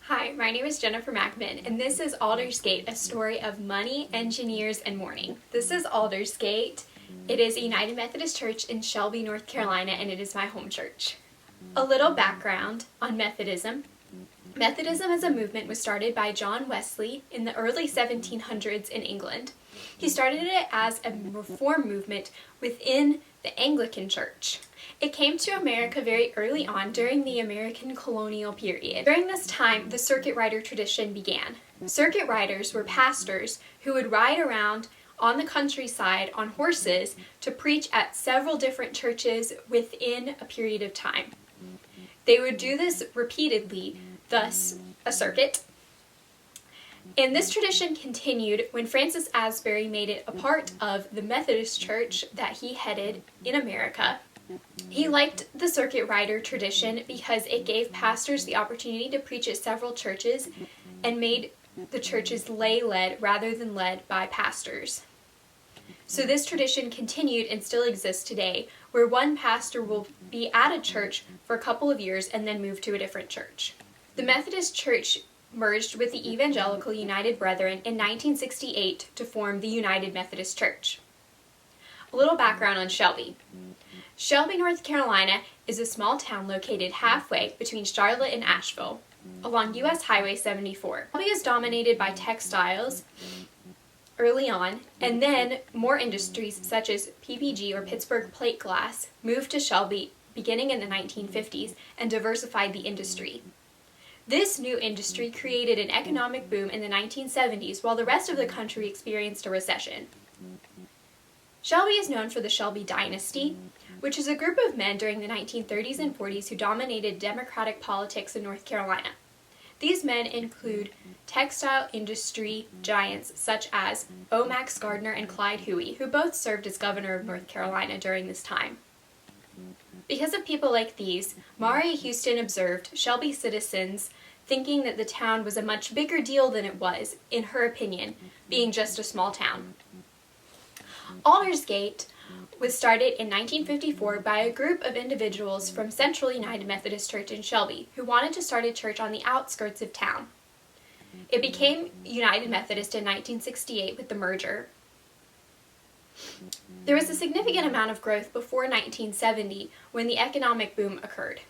Hi, my name is Jennifer Mackaman, and this is Aldersgate, a story of money, engineers, and mourning. This is Aldersgate. It is a United Methodist Church in Shelby, North Carolina, and it is my home church. A little background on Methodism. Methodism as a movement was started by John Wesley in the early 1700s in England. He started it as a reform movement within the Anglican Church. It came to America very early on during the American colonial period. During this time, the circuit rider tradition began. Circuit riders were pastors who would ride around on the countryside on horses to preach at several different churches within a period of time. They would do this repeatedly, thus a circuit. And this tradition continued when Francis Asbury made it a part of the Methodist Church that he headed in America. He liked the circuit rider tradition because it gave pastors the opportunity to preach at several churches and made the churches lay-led rather than led by pastors. So this tradition continued and still exists today, where one pastor will be at a church for a couple of years and then move to a different church. The Methodist Church merged with the Evangelical United Brethren in 1968 to form the United Methodist Church. A little background on Shelby. Shelby, North Carolina is a small town located halfway between Charlotte and Asheville, along U.S. Highway 74. Shelby is dominated by textiles early on, and then more industries such as PPG or Pittsburgh Plate Glass moved to Shelby beginning in the 1950s and diversified the industry. This new industry created an economic boom in the 1970s while the rest of the country experienced a recession. Shelby is known for the Shelby dynasty, which is a group of men during the 1930s and 40s who dominated Democratic politics in North Carolina. These men include textile industry giants such as O. Max Gardner and Clyde Huey, who both served as governor of North Carolina during this time. Because of people like these, Mari Houston observed Shelby citizens thinking that the town was a much bigger deal than it was, in her opinion, being just a small town. Aldersgate was started in 1954 by a group of individuals from Central United Methodist Church in Shelby who wanted to start a church on the outskirts of town. It became United Methodist in 1968 with the merger. There was a significant amount of growth before 1970 when the economic boom occurred.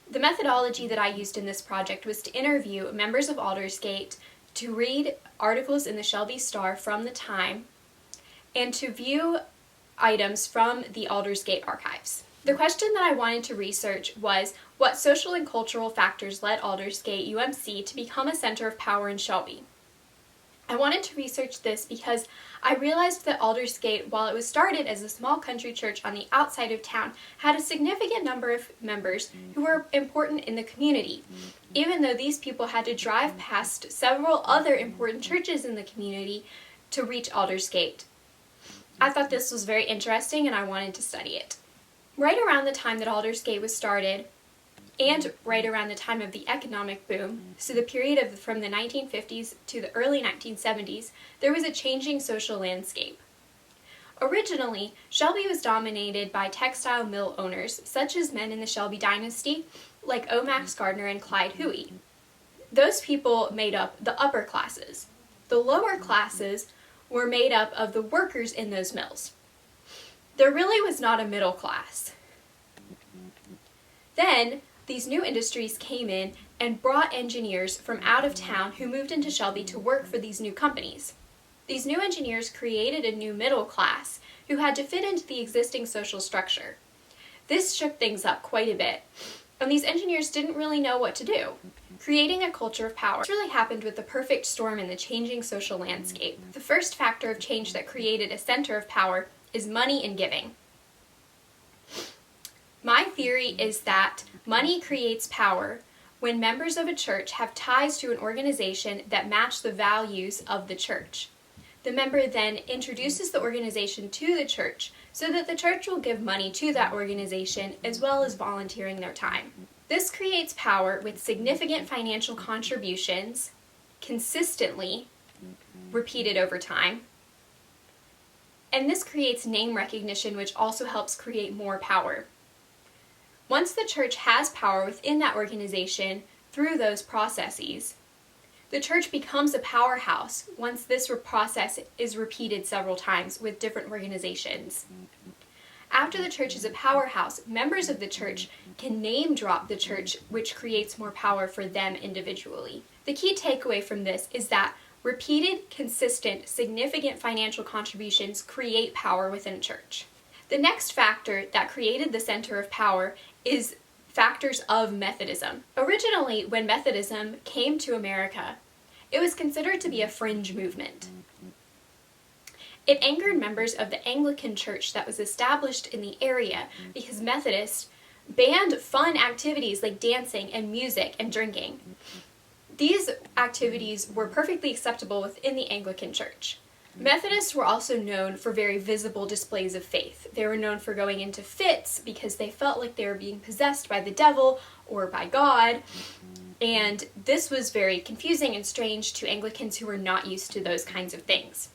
The methodology that I used in this project was to interview members of Aldersgate, to read articles in the Shelby Star from the time, and to view items from the Aldersgate archives. The question that I wanted to research was what social and cultural factors led Aldersgate UMC to become a center of power in Shelby. I wanted to research this because I realized that Aldersgate, while it was started as a small country church on the outside of town, had a significant number of members who were important in the community, even though these people had to drive past several other important churches in the community to reach Aldersgate. I thought this was very interesting and I wanted to study it. Right around the time that Aldersgate was started, and right around the time of the economic boom, so the period from the 1950s to the early 1970s, there was a changing social landscape. Originally, Shelby was dominated by textile mill owners, such as men in the Shelby dynasty, like O. Max Gardner and Clyde Huey. Those people made up the upper classes. The lower classes were made up of the workers in those mills. There really was not a middle class. Then, these new industries came in and brought engineers from out of town who moved into Shelby to work for these new companies. These new engineers created a new middle class who had to fit into the existing social structure. This shook things up quite a bit, and these engineers didn't really know what to do, creating a culture of power. This really happened with the perfect storm in the changing social landscape. The first factor of change that created a center of power is money and giving. My theory is that money creates power when members of a church have ties to an organization that match the values of the church. The member then introduces the organization to the church so that the church will give money to that organization as well as volunteering their time. This creates power with significant financial contributions, consistently repeated over time, and this creates name recognition, which also helps create more power. Once the church has power within that organization through those processes, the church becomes a powerhouse once this process is repeated several times with different organizations. After the church is a powerhouse, members of the church can name drop the church, which creates more power for them individually. The key takeaway from this is that repeated, consistent, significant financial contributions create power within a church. The next factor that created the center of power is factors of Methodism. Originally, when Methodism came to America, it was considered to be a fringe movement. It angered members of the Anglican Church that was established in the area because Methodists banned fun activities like dancing and music and drinking. These activities were perfectly acceptable within the Anglican Church. Methodists were also known for very visible displays of faith. They were known for going into fits because they felt like they were being possessed by the devil or by God, and this was very confusing and strange to Anglicans who were not used to those kinds of things.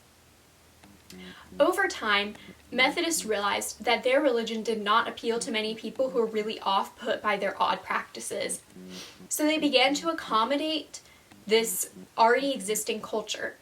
Over time, Methodists realized that their religion did not appeal to many people who were really off-put by their odd practices. So they began to accommodate this already existing culture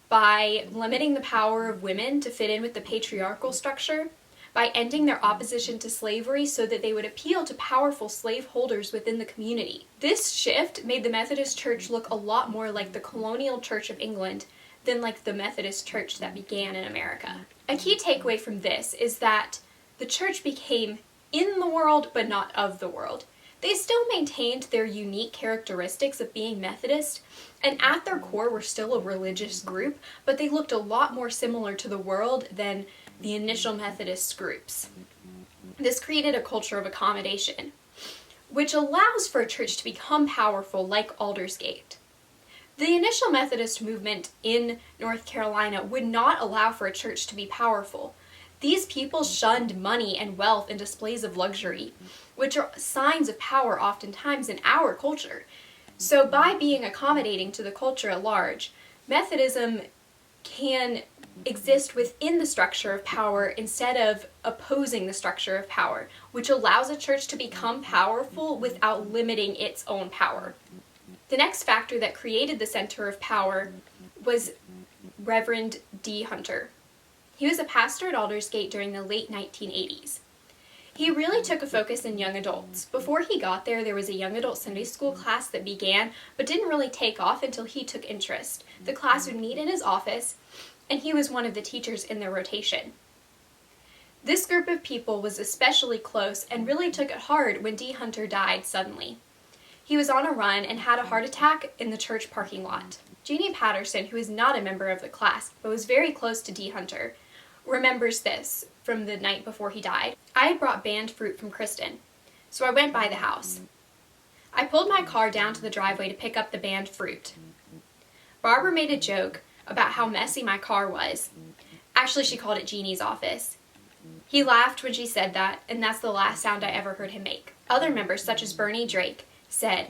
by limiting the power of women to fit in with the patriarchal structure, by ending their opposition to slavery so that they would appeal to powerful slaveholders within the community. This shift made the Methodist Church look a lot more like the colonial Church of England than like the Methodist Church that began in America. A key takeaway from this is that the church became in the world but not of the world. They still maintained their unique characteristics of being Methodist, and at their core were still a religious group, but they looked a lot more similar to the world than the initial Methodist groups. This created a culture of accommodation, which allows for a church to become powerful like Aldersgate. The initial Methodist movement in North Carolina would not allow for a church to be powerful. These people shunned money and wealth and displays of luxury, which are signs of power oftentimes in our culture. So by being accommodating to the culture at large, Methodism can exist within the structure of power instead of opposing the structure of power, which allows a church to become powerful without limiting its own power. The next factor that created the center of power was Reverend D Hunter. He was a pastor at Aldersgate during the late 1980s. He really took a focus in young adults. Before he got there, there was a young adult Sunday school class that began, but didn't really take off until he took interest. The class would meet in his office, and he was one of the teachers in their rotation. This group of people was especially close and really took it hard when D Hunter died suddenly. He was on a run and had a heart attack in the church parking lot. Jeannie Patterson, who is not a member of the class, but was very close to D Hunter, remembers this from the night before he died. I had brought banned fruit from Kristen, so I went by the house. I pulled my car down to the driveway to pick up the banned fruit. Barbara made a joke about how messy my car was. Actually, she called it Jeannie's office. He laughed when she said that, and that's the last sound I ever heard him make. Other members, such as Bernie Drake, said,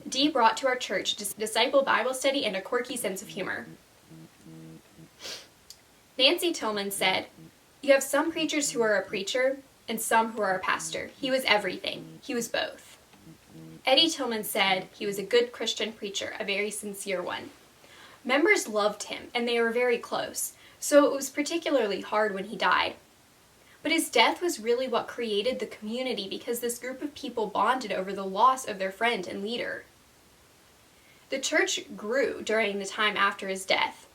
"Dee brought to our church disciple Bible study and a quirky sense of humor." Nancy Tillman said, "You have some preachers who are a preacher and some who are a pastor. He was everything. He was both." Eddie Tillman said he was a good Christian preacher, a very sincere one. Members loved him, and they were very close, so it was particularly hard when he died. But his death was really what created the community because this group of people bonded over the loss of their friend and leader. The church grew during the time after his death.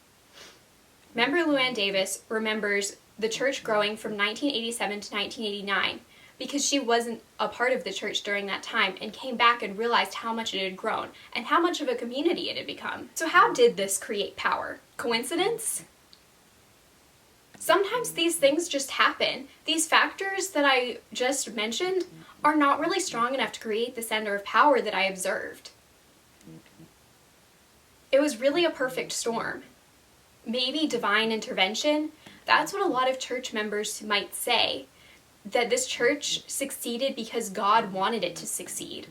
Member Luann Davis remembers the church growing from 1987 to 1989 because she wasn't a part of the church during that time and came back and realized how much it had grown and how much of a community it had become. So how did this create power? Coincidence? Sometimes these things just happen. These factors that I just mentioned are not really strong enough to create the center of power that I observed. It was really a perfect storm. Maybe divine intervention. That's what a lot of church members might say, that this church succeeded because God wanted it to succeed.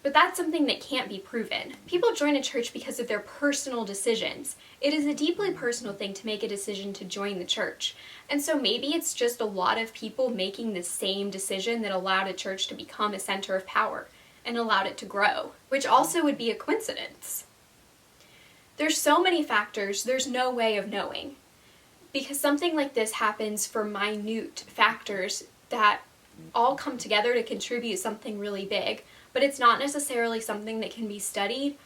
But that's something that can't be proven. People join a church because of their personal decisions. It is a deeply personal thing to make a decision to join the church. And so maybe it's just a lot of people making the same decision that allowed a church to become a center of power and allowed it to grow, which also would be a coincidence. There's so many factors, there's no way of knowing. Because something like this happens for minute factors that all come together to contribute something really big, but it's not necessarily something that can be studied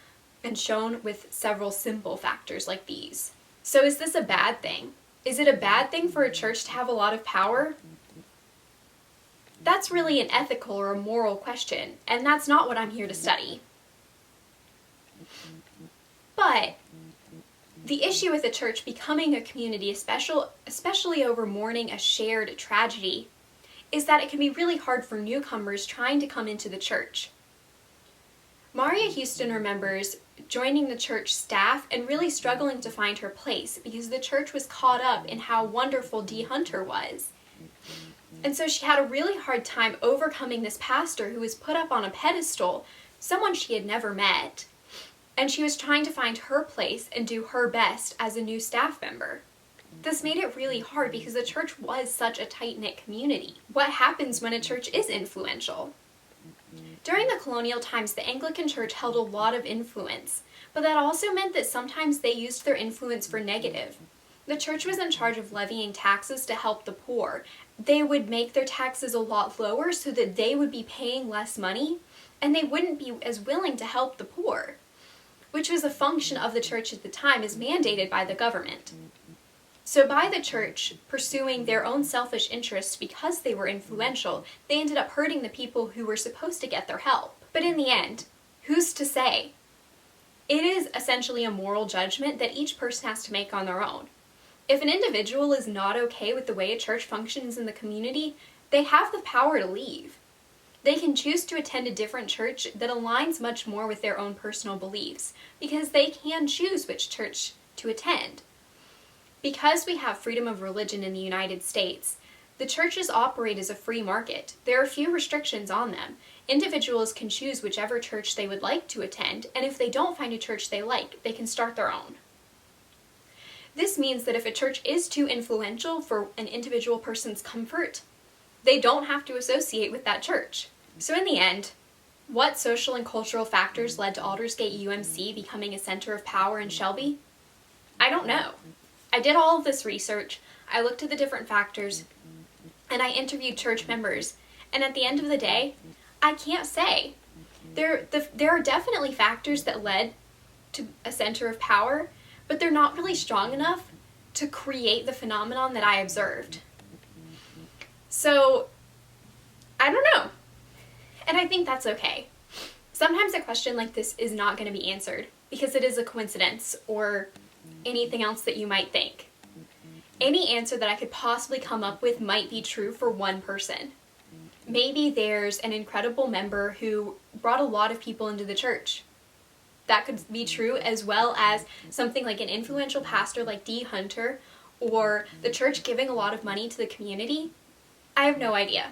and shown with several simple factors like these. So is this a bad thing? Is it a bad thing for a church to have a lot of power? That's really an ethical or a moral question, and that's not what I'm here to study. But the issue with a church becoming a community, especially over mourning a shared tragedy, is that it can be really hard for newcomers trying to come into the church. Maria Houston remembers joining the church staff and really struggling to find her place because the church was caught up in how wonderful D Hunter was. And so she had a really hard time overcoming this pastor who was put up on a pedestal, someone she had never met, and she was trying to find her place and do her best as a new staff member. This made it really hard because the church was such a tight-knit community. What happens when a church is influential? During the colonial times, the Anglican Church held a lot of influence, but that also meant that sometimes they used their influence for negative. The church was in charge of levying taxes to help the poor. They would make their taxes a lot lower so that they would be paying less money, and they wouldn't be as willing to help the poor, which was a function of the church at the time as mandated by the government. So by the church pursuing their own selfish interests because they were influential, they ended up hurting the people who were supposed to get their help. But in the end, who's to say? It is essentially a moral judgment that each person has to make on their own. If an individual is not okay with the way a church functions in the community, they have the power to leave. They can choose to attend a different church that aligns much more with their own personal beliefs, because they can choose which church to attend. Because we have freedom of religion in the United States, the churches operate as a free market. There are few restrictions on them. Individuals can choose whichever church they would like to attend, and if they don't find a church they like, they can start their own. This means that if a church is too influential for an individual person's comfort, they don't have to associate with that church. So in the end, what social and cultural factors led to Aldersgate UMC becoming a center of power in Shelby? I don't know. I did all of this research, I looked at the different factors, and I interviewed church members, and at the end of the day, I can't say. There are definitely factors that led to a center of power, but they're not really strong enough to create the phenomenon that I observed. So, I don't know. And I think that's okay. Sometimes a question like this is not going to be answered because it is a coincidence or anything else that you might think. Any answer that I could possibly come up with might be true for one person. Maybe there's an incredible member who brought a lot of people into the church. That could be true, as well as something like an influential pastor like D Hunter, or the church giving a lot of money to the community. I have no idea.